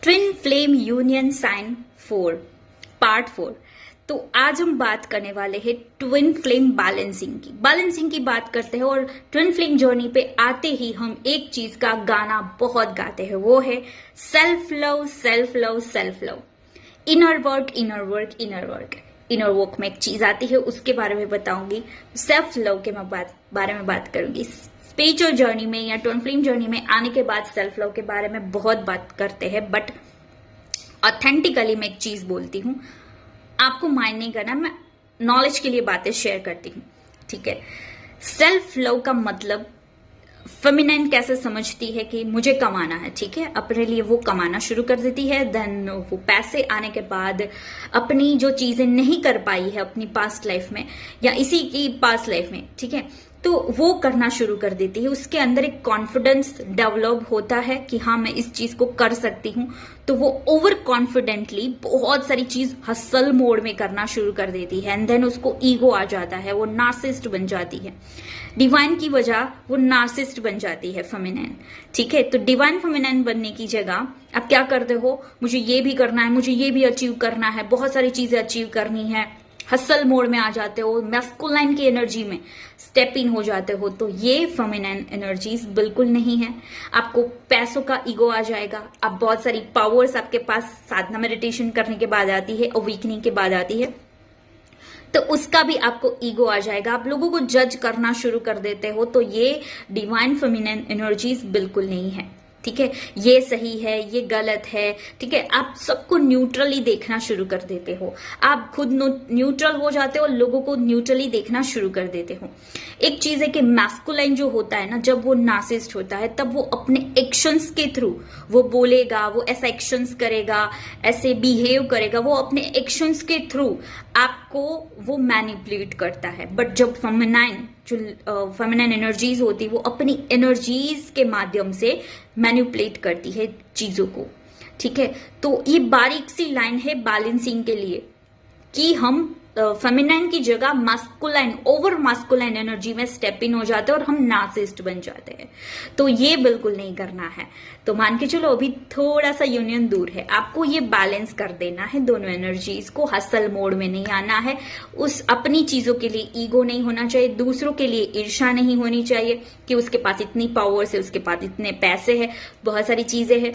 Twin flame union sign 4 part 4। तो आज हम बात करने वाले हैं ट्विन फ्लेम बैलेंसिंग की बात करते हैं। और ट्विन फ्लेम जर्नी पे आते ही हम एक चीज का गाना बहुत गाते हैं, वो है self love self love self love. Inner work में एक चीज आती है, उसके बारे में बताऊंगी। सेल्फ लव के बारे में बात करूंगी। स्पिरिचुअल जर्नी में या ट्विन फ्लेम जर्नी में आने के बाद सेल्फ लव के बारे में बहुत बात करते हैं, बट ऑथेंटिकली मैं एक चीज बोलती हूँ, आपको माइंड नहीं करना, मैं नॉलेज के लिए बातें शेयर करती हूँ, ठीक है। सेल्फ लव का मतलब फेमिनाइन कैसे समझती है कि मुझे कमाना है, ठीक है, अपने लिए वो कमाना शुरू कर देती है। देन वो पैसे आने के बाद अपनी जो चीजें नहीं कर पाई है अपनी पास्ट लाइफ में या इसी की पास्ट लाइफ में, ठीक है, तो वो करना शुरू कर देती है। उसके अंदर एक कॉन्फिडेंस डेवलप होता है कि हाँ मैं इस चीज को कर सकती हूँ, तो वो ओवर कॉन्फिडेंटली बहुत सारी चीज हसल मोड में करना शुरू कर देती है। एंड देन उसको ईगो आ जाता है, वो नार्सिसिस्ट बन जाती है। डिवाइन की वजह वो नार्सिसिस्ट बन जाती है फेमिनाइन, ठीक है। तो डिवाइन फेमिनाइन बनने की जगह आप क्या करते हो, मुझे ये भी करना है, मुझे ये भी अचीव करना है, बहुत सारी चीजें अचीव करनी है, हसल मोड में आ जाते हो, मैस्कुलाइन की एनर्जी में स्टेप इन हो जाते हो। तो ये फेमिनाइन एनर्जीज बिल्कुल नहीं है। आपको पैसों का ईगो आ जाएगा, आप बहुत सारी पावर्स आपके पास साधना मेडिटेशन करने के बाद आती है, अवेकनिंग के बाद आती है, तो उसका भी आपको ईगो आ जाएगा, आप लोगों को जज करना शुरू कर देते हो। तो ये डिवाइन फेमिनाइन एनर्जीज बिल्कुल नहीं है, ठीक है। ये सही है, ये गलत है, ठीक है। आप सबको न्यूट्रली देखना शुरू कर देते हो, आप खुद न्यूट्रल हो जाते हो, लोगों को न्यूट्रली देखना शुरू कर देते हो। एक चीज है कि मैस्कुलाइन जो होता है ना, जब वो नार्सिसिस्ट होता है तब वो अपने एक्शंस के थ्रू वो बोलेगा, वो ऐसा एक्शंस करेगा, ऐसे बिहेव करेगा, वो अपने एक्शंस के थ्रू आपको वो मैनिपुलेट करता है। बट जब फेमिनाइन एनर्जीज होती है, वो अपनी एनर्जीज के माध्यम से मैनिपुलेट करती है चीजों को, ठीक है। तो ये बारीक सी लाइन है बैलेंसिंग के लिए कि हम फेमिनाइन की जगह मास्कुलाइन, ओवर मास्कुलाइन एनर्जी में स्टेप इन हो जाते हैं और हम नार्सिसिस्ट बन जाते हैं। तो ये बिल्कुल नहीं करना है। तो मान के चलो अभी थोड़ा सा यूनियन दूर है, आपको ये बैलेंस कर देना है दोनों एनर्जीज को। हसल मोड में नहीं आना है, उस अपनी चीजों के लिए ईगो नहीं होना चाहिए, दूसरों के लिए ईर्ष्या नहीं होनी चाहिए कि उसके पास इतनी पावर्स है, उसके पास इतने पैसे है, बहुत सारी चीजें हैं।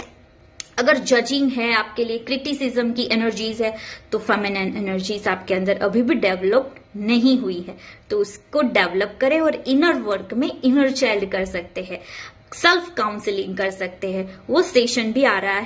अगर जजिंग है आपके लिए, क्रिटिसिज्म की एनर्जीज है, तो फेमिनाइन एनर्जीज आपके अंदर अभी भी डेवलप नहीं हुई है, तो उसको डेवलप करें। और इनर वर्क में इनर चाइल्ड कर सकते हैं, सेल्फ काउंसलिंग कर सकते हैं। वो सेशन भी आ रहा